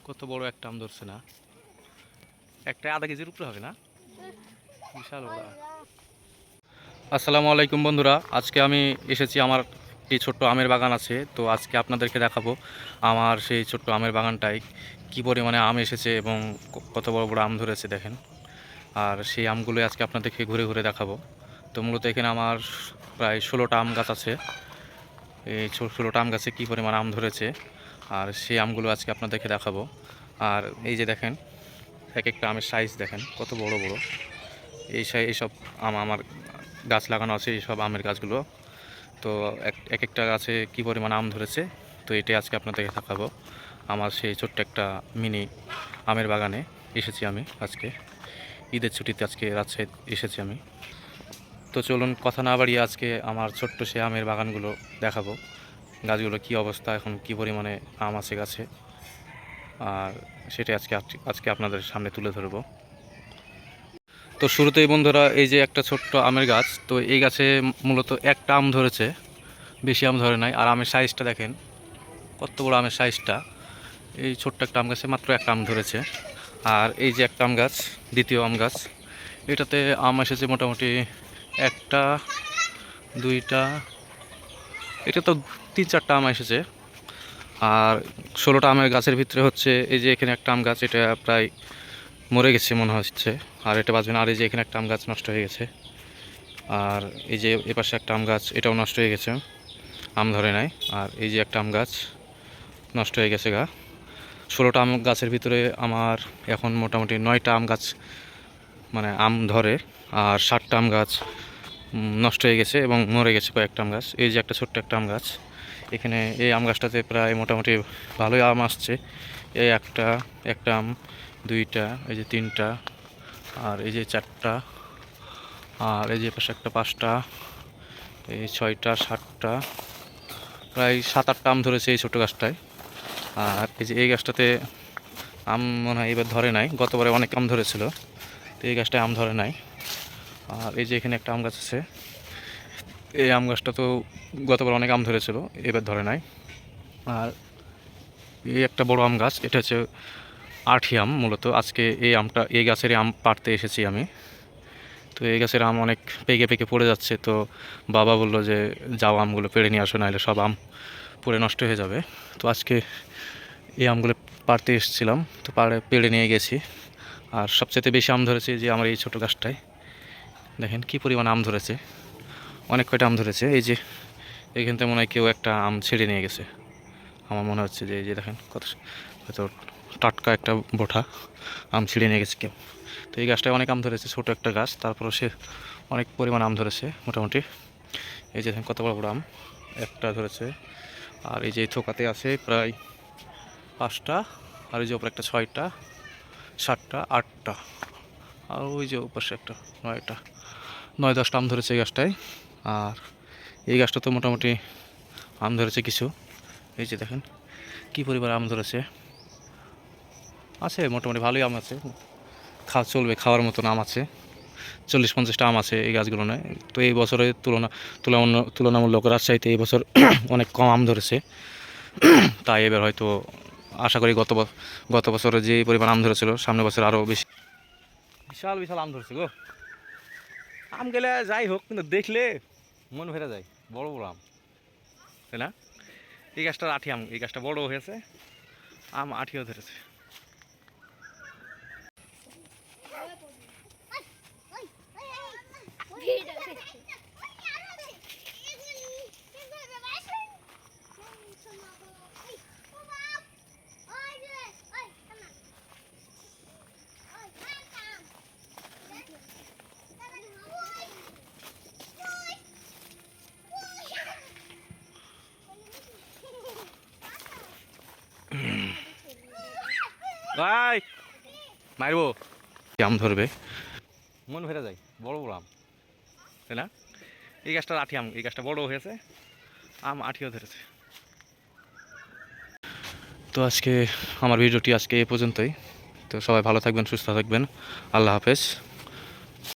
কত বড় একটা আম ধরছে না? একটা আধা কেজির উপরে হবে না? বিশাল বড়। আসসালামু আলাইকুম বন্ধুরা, আজকে আমি এসেছি আমার এই ছোট্ট আমের বাগান আছে। তো আজকে আপনাদেরকে দেখাবো আমার সেই ছোট্ট আমের বাগানটায় কি পরিমাণে আম এসেছে এবং কত বড় বড় আম ধরেছে দেখেন। আর সেই আমগুলো আজকে আপনাদেরকে ঘুরে ঘুরে দেখাবো। তো মূলত এখানে আমার প্রায় 16টা আম গাছ আছে। এই 16টা আম গাছে কী পরিমাণ আম ধরেছে আর সেই আমগুলো আজকে আপনাদেরকে দেখাবো। আর এই যে দেখেন, এক একটা আমের সাইজ দেখেন কত বড় বড়। এইসব আম আমার গাছ লাগানো আছে, এইসব আমের গাছগুলো। তো এক একটা গাছে কী পরিমাণ আম ধরেছে, তো এটাই আজকে আপনাদেরকে দেখাবো। আমার সেই ছোট্ট একটা মিনি আমের বাগানে এসেছি আমি আজকে ঈদের ছুটিতে, আজকে রাজশাহী এসেছি আমি। তো চলুন কথা না বাড়িয়ে আজকে আমার ছোট্ট সেই আমের বাগানগুলো দেখাবো, গাছগুলো কী অবস্থা, এখন কী পরিমাণে আম আছে গাছে, আর সেটাই আজকে আজকে আপনাদের সামনে তুলে ধরবো। তো শুরুতেই বন্ধুরা, এই যে একটা ছোট্ট আমের গাছ, তো এই গাছে মূলত একটা আম ধরেছে, বেশি আম ধরে নাই। আর আমের সাইজটা দেখেন কত বড় আমের সাইজটা। এই ছোট্ট একটা আম গাছে মাত্র একটা আম ধরেছে। আর এই যে একটা আম গাছ, দ্বিতীয় আম গাছ, এটাতে আম এসেছে মোটামুটি একটা, দুইটা, এটা তো 3-4টা আম এসেছে। আর 16টা আমের গাছের ভিতরে হচ্ছে এই যে এখানে একটা আম গাছ, এটা প্রায় মরে গেছে মনে হচ্ছে, আর এটা বাঁচবে না। আর এই যে এখানে একটা আম গাছ নষ্ট হয়ে গেছে। আর এই যে এপাশে একটা আম গাছ, এটাও নষ্ট হয়ে গেছে, আম ধরে নাই। আর এই যে একটা আম গাছ নষ্ট হয়ে গেছে গা। 16টা আম গাছের ভিতরে আমার এখন মোটামুটি 9টা আম গাছ মানে আম ধরে, আর 7টা আম গাছ নষ্ট হয়ে গেছে এবং মরে গেছে কয়েকটা আম গাছ। এই যে একটা ছোট্ট একটা আম গাছ, এখানে এই আম গাছটাতে প্রায় মোটামুটি ভালোই আম আসছে। এই একটা আম, দুইটা, এই যে তিনটা, আর এই যে চারটা, আর এই যে পাশে একটা 5টা, এই 6টা, 7টা, প্রায় 7-8টা আম ধরেছে এই ছোটো গাছটায়। আর এই যে এই গাছটাতে আম মনে হয় এবার ধরে নাই, গতবারে অনেক আম ধরেছিল, তো এই গাছটায় আম ধরে নাই। আর এই যে এখানে একটা আম গাছ আছে, এই আম গাছটা তো গতবার অনেক আম ধরেছিল, এবার ধরে নাই। আর এই একটা বড় আম গাছ, এটা হচ্ছে আঠি আম। মূলত আজকে এই গাছের আম পাড়তে এসেছি আমি। তো এই গাছের আম অনেক পেকে পেকে পড়ে যাচ্ছে, তো বাবা বললো যে যাও আমগুলো পেড়ে নিয়ে আসো, নাহলে সব আম পড়ে নষ্ট হয়ে যাবে। তো আজকে এই আমগুলো পাড়তে এসেছিলাম, তো পেড়ে নিয়ে গেছি। আর সবচেয়ে বেশি আম ধরেছে যে আমার এই ছোটো গাছটায়, দেখেন কী পরিমাণ আম ধরেছে, অনেক কয়টা আম ধরেছে। এই যে এইখান থেকে মনে হয় কেউ একটা আম ছিঁড়ে নিয়ে গেছে, আমার মনে হচ্ছে যে এই যে দেখেন কত হয়তো টাটকা একটা বোঠা আম ছিঁড়ে নিয়ে গেছে কেউ। তো এই গাছটায় অনেক আম ধরেছে, ছোটো একটা গাছ, তারপরও সে অনেক পরিমাণ আম ধরেছে মোটামুটি। এই যে দেখেন কত বড় বড় আম একটা ধরেছে। আর এই যে থোকাতে আছে প্রায় 5টা, আর ওই যে ওপরে একটা 6টা, 7টা, 8টা, আর ওই যে ওপাশে একটা 9টা, 9-10টা আম ধরেছে এই গাছটায়। আর এই গাছটা তো মোটামুটি আম ধরেছে কিছু, এই যে দেখেন কী পরিমাণ আম ধরেছে, আছে মোটামুটি ভালোই আম আছে, চলবে, খাওয়ার মতন আম আছে। 40-50টা আম আছে এই গাছগুলো নয়। তো এই বছরের তুলনামূলক রাজশাহীতে এই বছর অনেক কম আম ধরেছে, তাই এবার হয়তো আশা করি গত বছরে যে পরিমাণ আম ধরেছিল সামনের বছর আরও বেশি। বিশাল বিশাল আম ধরছে গো। আম গেলে যাই হোক, কিন্তু দেখলে মন ভরে যায়, বড় বড় আম, তাই না? এই গাছটার আঠি আম, এই গাছটা বড় হয়েছে, আম আঠিও ধরেছে। ভাই মারবো, আম ধরবে, মন ভরে যায়, বড় বড় আম, তাই না? এই গাছটার আঠি আম, এই গাছটা বড় হয়েছে, আম আঠিও ধরেছে। তো আজকে আমার ভিডিওটি আজকে এ পর্যন্তই। তো সবাই ভালো থাকবেন, সুস্থ থাকবেন, আল্লাহ হাফেজ।